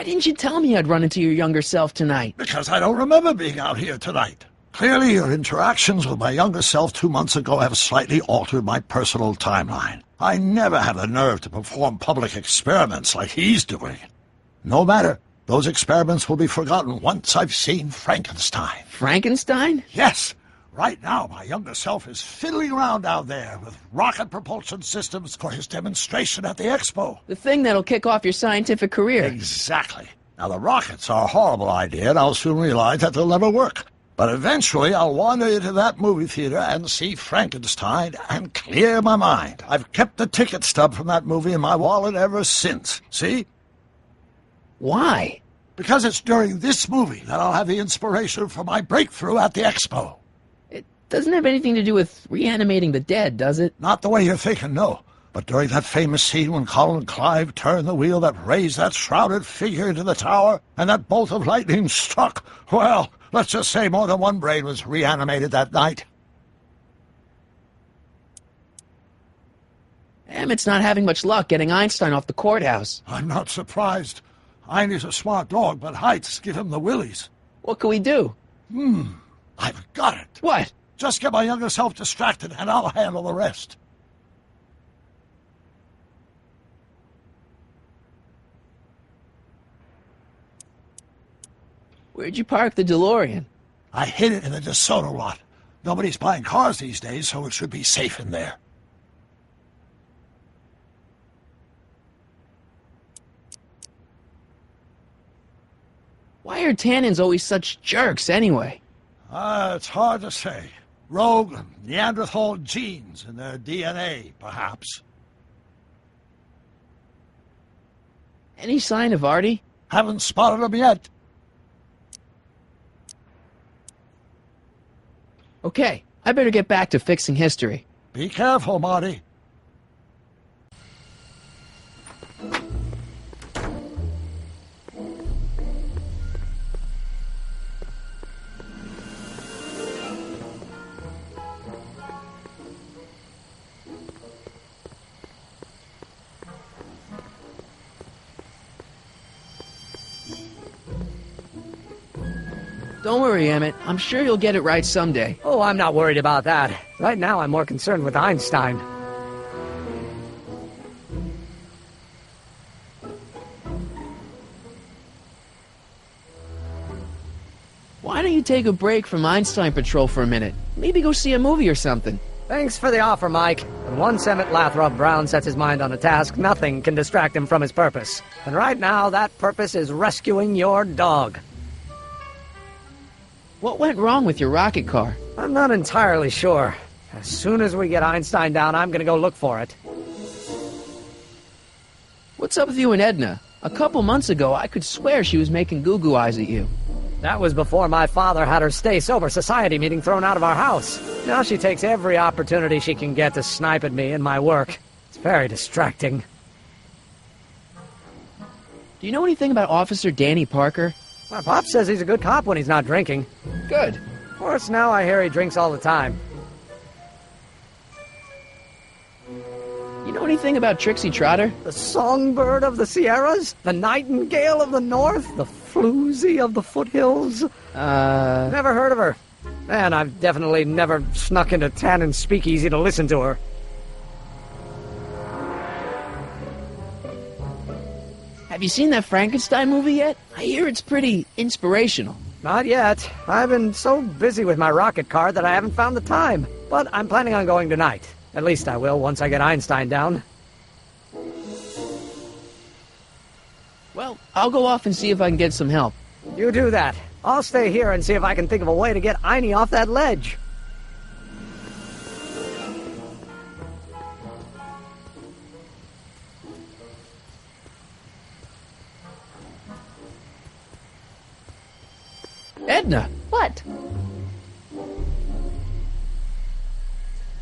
Why didn't you tell me I'd run into your younger self tonight? Because I don't remember being out here tonight. Clearly, your interactions with my younger self 2 months ago have slightly altered my personal timeline. I never had the nerve to perform public experiments like he's doing. No matter. Those experiments will be forgotten once I've seen Frankenstein. Frankenstein? Yes. Right now, my younger self is fiddling around down there with rocket propulsion systems for his demonstration at the expo. The thing that'll kick off your scientific career. Exactly. Now, the rockets are a horrible idea, and I'll soon realize that they'll never work. But eventually, I'll wander into that movie theater and see Frankenstein and clear my mind. I've kept the ticket stub from that movie in my wallet ever since. See? Why? Because it's during this movie that I'll have the inspiration for my breakthrough at the expo. It doesn't have anything to do with reanimating the dead, does it? Not the way you're thinking, no. But during that famous scene when Colin and Clive turned the wheel that raised that shrouded figure into the tower, and that bolt of lightning struck, well, let's just say more than one brain was reanimated that night. Emmett's not having much luck getting Einstein off the courthouse. I'm not surprised. Einstein's a smart dog, but heights give him the willies. What can we do? I've got it. What? Just get my younger self distracted, and I'll handle the rest. Where'd you park the DeLorean? I hid it in the DeSoto lot. Nobody's buying cars these days, so it should be safe in there. Why are Tannins always such jerks, anyway? It's hard to say. Rogue Neanderthal genes in their DNA, perhaps. Any sign of Artie? Haven't spotted him yet. Okay, I better get back to fixing history. Be careful, Marty. Don't worry, Emmett. I'm sure you'll get it right someday. Oh, I'm not worried about that. Right now, I'm more concerned with Einstein. Why don't you take a break from Einstein Patrol for a minute? Maybe go see a movie or something. Thanks for the offer, Mike. When once Emmett Lathrop Brown sets his mind on a task, nothing can distract him from his purpose. And right now, that purpose is rescuing your dog. What went wrong with your rocket car? I'm not entirely sure. As soon as we get Einstein down, I'm gonna go look for it. What's up with you and Edna? A couple months ago, I could swear she was making goo-goo eyes at you. That was before my father had her Stay Sober Society meeting thrown out of our house. Now she takes every opportunity she can get to snipe at me and my work. It's very distracting. Do you know anything about Officer Danny Parker? My pop says he's a good cop when he's not drinking. Good. Of course, now I hear he drinks all the time. You know anything about Trixie Trotter? The songbird of the Sierras? The nightingale of the north? The floozy of the foothills? Never heard of her. And I've definitely never snuck into Tannen's speakeasy to listen to her. Have you seen that Frankenstein movie yet? I hear it's pretty inspirational. Not yet. I've been so busy with my rocket car that I haven't found the time. But I'm planning on going tonight. At least I will once I get Einstein down. Well, I'll go off and see if I can get some help. You do that. I'll stay here and see if I can think of a way to get Einie off that ledge. Edna! What?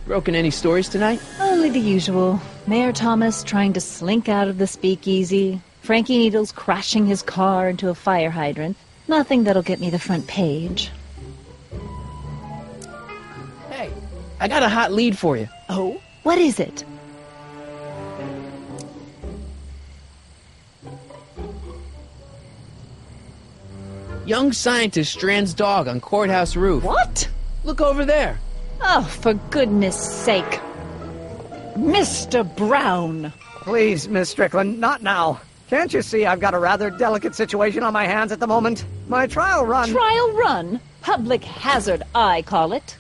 Broken any stories tonight? Only the usual. Mayor Thomas trying to slink out of the speakeasy. Frankie Needles crashing his car into a fire hydrant. Nothing that'll get me the front page. Hey, I got a hot lead for you. Oh? What is it? Young scientist strands dog on courthouse roof. What? Look over there. Oh, for goodness sake. Mr. Brown! Please, Miss Strickland, not now. Can't you see I've got a rather delicate situation on my hands at the moment? My trial run... Trial run? Public hazard, I call it.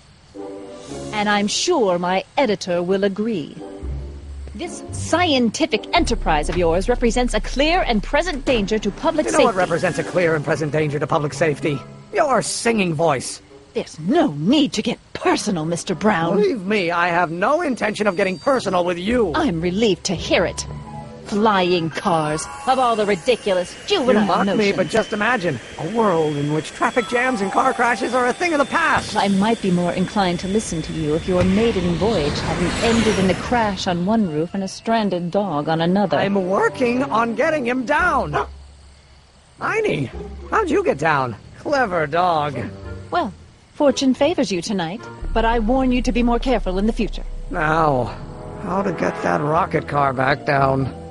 And I'm sure my editor will agree. This scientific enterprise of yours represents a clear and present danger to public safety. You know what represents a clear and present danger to public safety? Your singing voice. There's no need to get personal, Mr. Brown. Believe me, I have no intention of getting personal with you. I'm relieved to hear it. Flying cars, of all the ridiculous juvenile You mock me, notions. but just imagine a world in which traffic jams and car crashes are a thing of the past. I might be more inclined to listen to you if your maiden voyage hadn't ended in a crash on one roof and a stranded dog on another. I'm working on getting him down. Heine, how'd you get down? Clever dog. Well, fortune favors you tonight, but I warn you to be more careful in the future. Now, how to get that rocket car back down?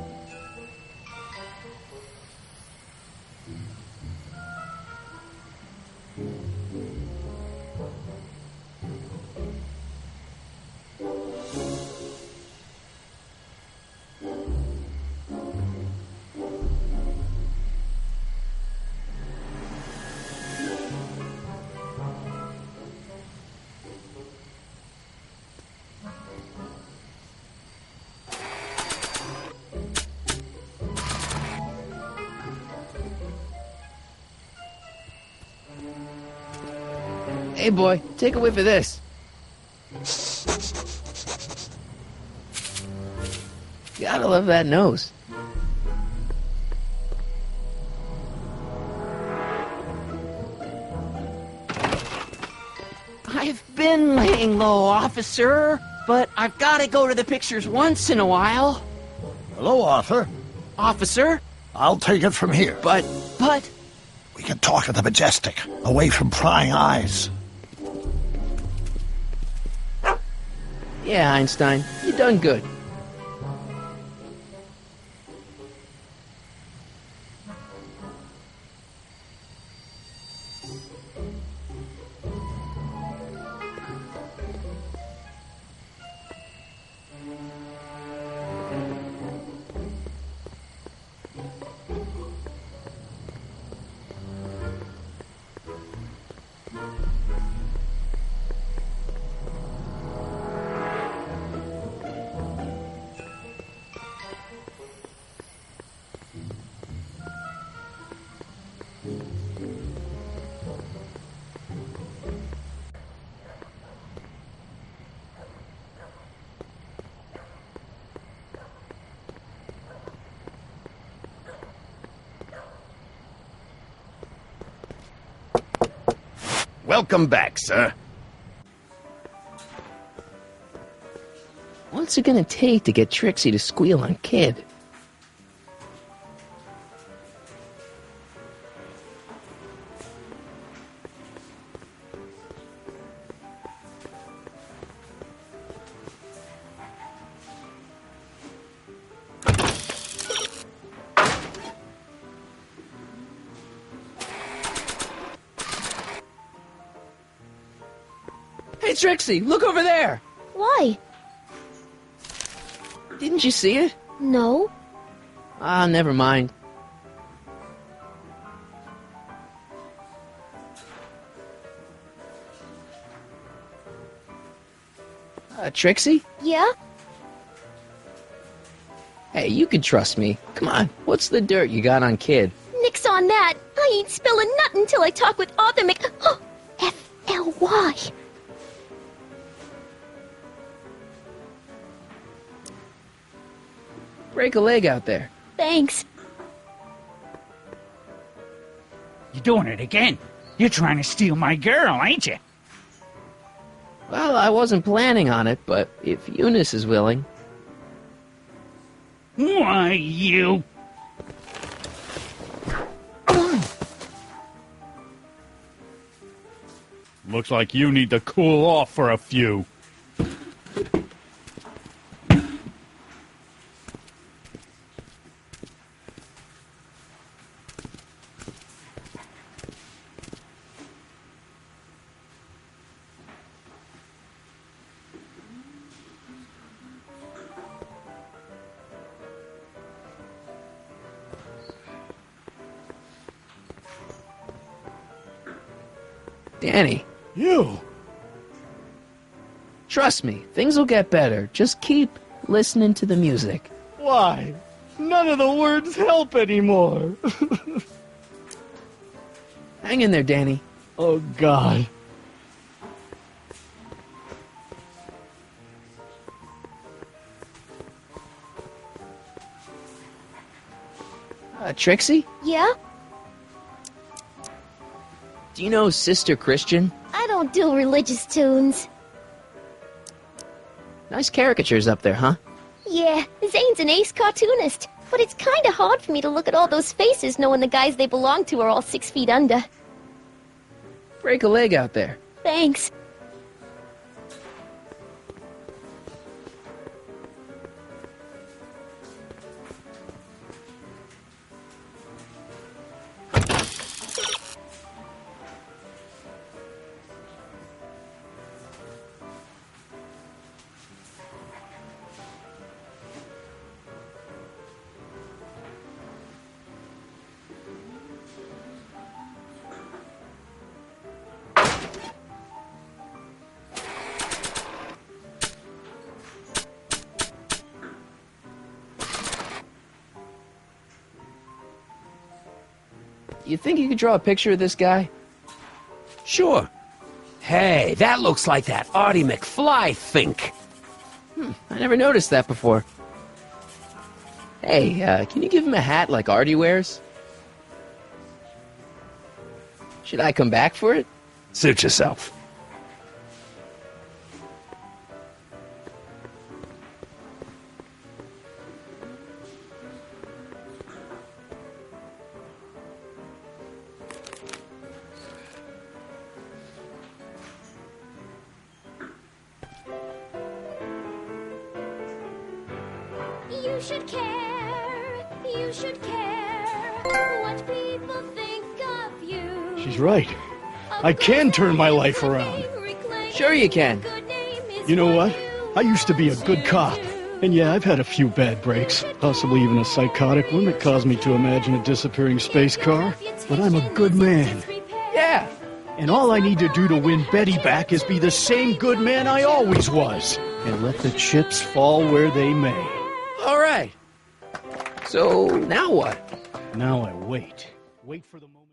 Hey, boy, take a whiff of this. Gotta love that nose. I've been laying low, officer, but I've got to go to the pictures once in a while. Hello, Arthur. Officer? I'll take it from here. But... We can talk at the Majestic, away from prying eyes. Yeah, Einstein, you done good. Welcome back, sir. What's it gonna take to get Trixie to squeal on Kid? Hey, Trixie, look over there! Why? Didn't you see it? No. Ah, never mind. Trixie? Yeah? Hey, you can trust me. Come on, what's the dirt you got on Kid? Nix on that. I ain't spilling nothing until I talk with Arthur F-L-Y. Break a leg out there. Thanks. You're doing it again. You're trying to steal my girl, ain't you? Well, I wasn't planning on it, but if Eunice is willing... Why, you... Looks like you need to cool off for a few. Danny, You! trust me, things will get better. Just keep listening to the music. Why? None of the words help anymore. Hang in there, Danny. Oh, God. Trixie? Yeah? Do you know Sister Christian? I don't do religious tunes. Nice caricatures up there, huh? Yeah, Zane's an ace cartoonist. But it's kinda hard for me to look at all those faces knowing the guys they belong to are all 6 feet under. Break a leg out there. Thanks. You think you could draw a picture of this guy? Sure. Hey, that looks like that Artie McFly think. I never noticed that before. Hey, can you give him a hat like Artie wears? Should I come back for it? Suit yourself. You should care, you should care what people think of you. She's right. I can turn my life around. Sure you can. You know what? I used to be a good cop. And yeah, I've had a few bad breaks, possibly even a psychotic one that caused me to imagine a disappearing space car. But I'm a good man. Yeah. And all I need to do to win Betty back is be the same good man I always was. And let the chips fall where they may. All right. So, now what? Now I wait. Wait for the moment.